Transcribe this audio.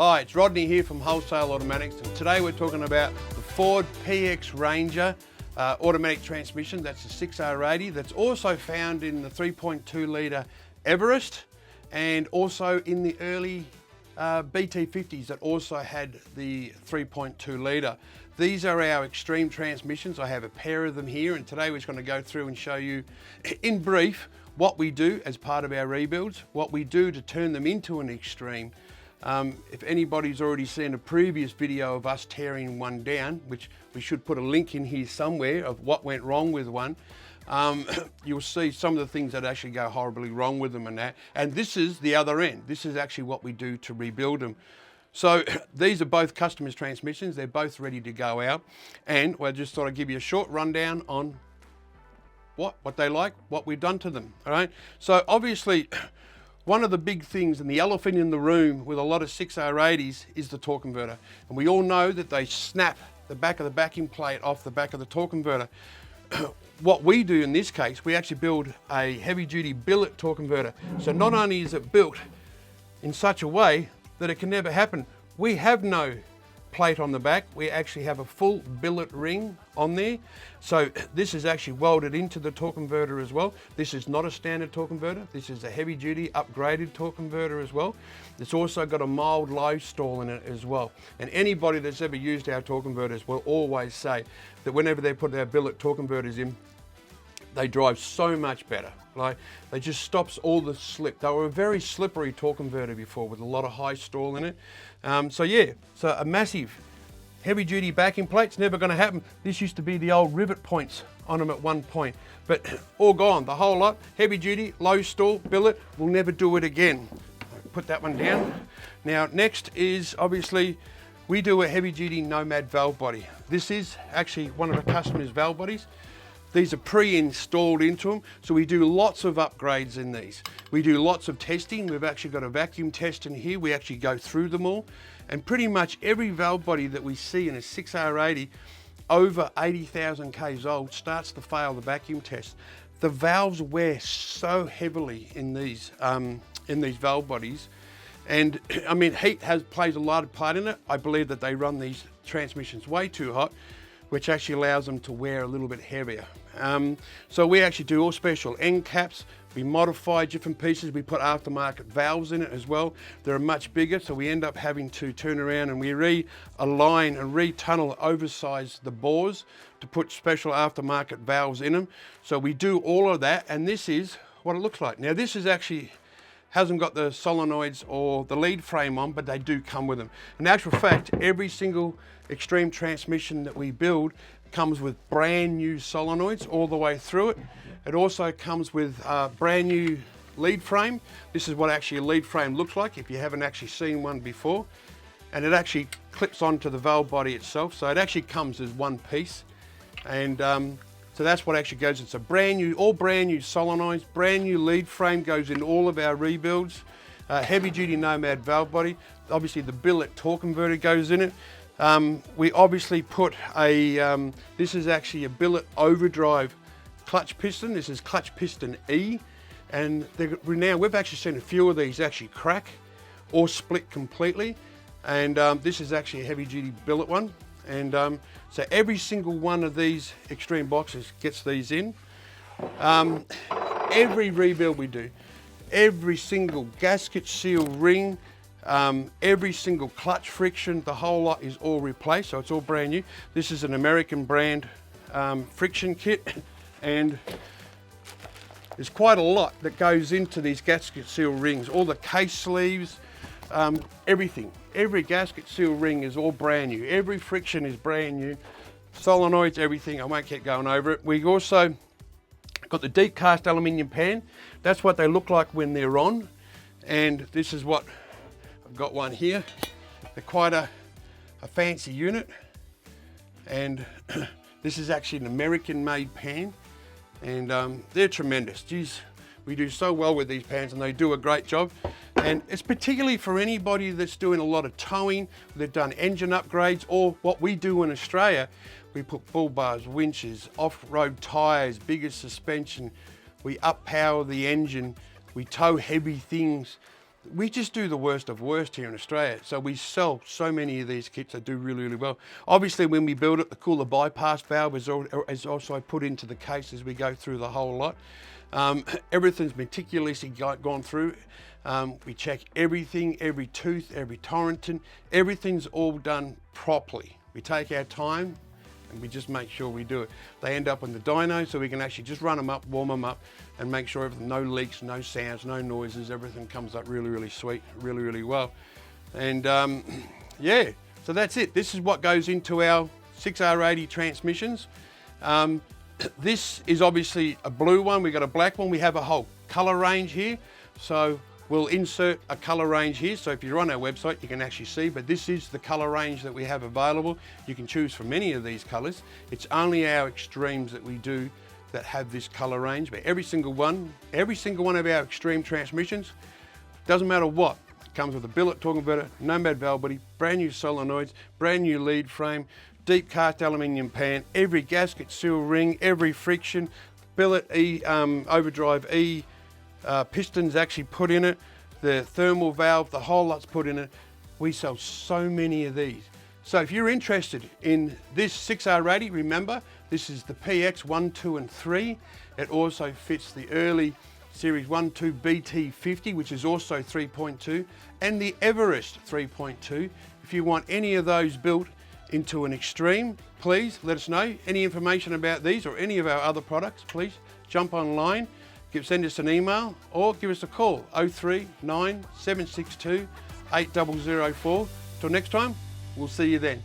Hi, it's Rodney here from Wholesale Automatics, and today we're talking about the Ford PX Ranger automatic transmission. That's the 6R80. That's also found in the 3.2 litre Everest and also in the early BT50s that also had the 3.2 litre. These are our extreme transmissions. I have a pair of them here, and today we're just going to go through and show you in brief what we do as part of our rebuilds, what we do to turn them into an extreme. If anybody's already seen a previous video of us tearing one down, which we should put a link in here somewhere of what went wrong with one, you'll see some of the things that actually go horribly wrong with them and that. And this is the other end. This is actually what we do to rebuild them. So these are both customers' transmissions. They're both ready to go out. And I just thought I'd give you a short rundown on what they like, what we've done to them, all right? So obviously, one of the big things and the elephant in the room with a lot of 6R80s is the torque converter. And we all know that they snap the back of the backing plate off the back of the torque converter. What we do in this case, we actually build a heavy duty billet torque converter. So not only is it built in such a way that it can never happen, we have no plate on the back. We actually have a full billet ring on there. So this is actually welded into the torque converter as well. This is not a standard torque converter. This is a heavy duty upgraded torque converter as well. It's also got a mild low stall in it as well. And anybody that's ever used our torque converters will always say that whenever they put our billet torque converters in, they drive so much better. Like, they just stops all the slip. They were a very slippery torque converter before with a lot of high stall in it. So a massive heavy duty backing plate's never gonna happen. This used to be the old rivet points on them at one point, but all gone, the whole lot. Heavy duty, low stall, billet, we'll never do it again. Put that one down. Now next is obviously, we do a heavy duty Nomad valve body. This is actually one of the customers' valve bodies. These are pre-installed into them, so we do lots of upgrades in these. We do lots of testing. We've actually got a vacuum test in here. We actually go through them all. And pretty much every valve body that we see in a 6R80 over 80,000 Ks old starts to fail the vacuum test. The valves wear so heavily in these valve bodies. And I mean, heat plays a lot of part in it. I believe that they run these transmissions way too hot, which actually allows them to wear a little bit heavier. So we actually do all special end caps. We modify different pieces. We put aftermarket valves in it as well. They're much bigger, so we end up having to turn around and we realign and retunnel, oversize the bores to put special aftermarket valves in them. So we do all of that, and this is what it looks like. Now this is actually hasn't got the solenoids or the lead frame on, but they do come with them. In actual fact, every single extreme transmission that we build comes with brand new solenoids all the way through it. It also comes with a brand new lead frame. This is what actually a lead frame looks like if you haven't actually seen one before. And it actually clips onto the valve body itself. So it actually comes as one piece. And so that's what actually goes. It's a all brand new solenoids, brand new lead frame goes in all of our rebuilds. Heavy duty Nomad valve body. Obviously the billet torque converter goes in it. We obviously put this is actually a billet overdrive clutch piston. This is clutch piston E. And we've actually seen a few of these actually crack or split completely. And this is actually a heavy duty billet one. And so every single one of these extreme boxes gets these in. Every rebuild we do, every single gasket seal ring, every single clutch friction, the whole lot is all replaced, so it's all brand new. This is an American brand friction kit, and there's quite a lot that goes into these gasket seal rings. All the case sleeves, everything. Every gasket seal ring is all brand new. Every friction is brand new. Solenoids, everything. I won't keep going over it. We also got the deep cast aluminium pan. That's what they look like when they're on. And this is what, I've got one here. They're quite a fancy unit. And this is actually an American made pan. And they're tremendous. Geez, we do so well with these pans and they do a great job. And it's particularly for anybody that's doing a lot of towing, they've done engine upgrades, or what we do in Australia, we put bull bars, winches, off-road tyres, bigger suspension, we up-power the engine, we tow heavy things. we just do the worst of worst here in Australia. So we sell so many of these kits that do really, really well. Obviously, when we build it, the cooler bypass valve is also put into the case as we go through the whole lot. Everything's meticulously gone through. We check everything, every tooth, every torrenton, everything's all done properly. We take our time and we just make sure we do it. They end up on the dyno, so we can actually just run them up, warm them up, and make sure everything, no leaks, no sounds, no noises, everything comes up really, really sweet, really, really well. And yeah, so that's it. This is what goes into our 6R80 transmissions. This is obviously a blue one, we've got a black one, we have a whole color range here. So we'll insert a color range here. So if you're on our website, you can actually see, but this is the color range that we have available. You can choose from any of these colors. It's only our extremes that we do that have this color range, but every single one of our extreme transmissions, doesn't matter what, comes with a billet, talking about it, Nomad valve body, brand new solenoids, brand new lead frame, deep cast aluminium pan, every gasket seal ring, every friction, billet overdrive pistons actually put in it, the thermal valve, the whole lot's put in it. We sell so many of these. So if you're interested in this 6R80, remember, this is the PX 1, 2 and 3. It also fits the early Series 1, 2 BT50, which is also 3.2, and the Everest 3.2. If you want any of those built into an extreme, please let us know. Any information about these or any of our other products, please jump online, send us an email or give us a call, 039 762 8004. Till next time, we'll see you then.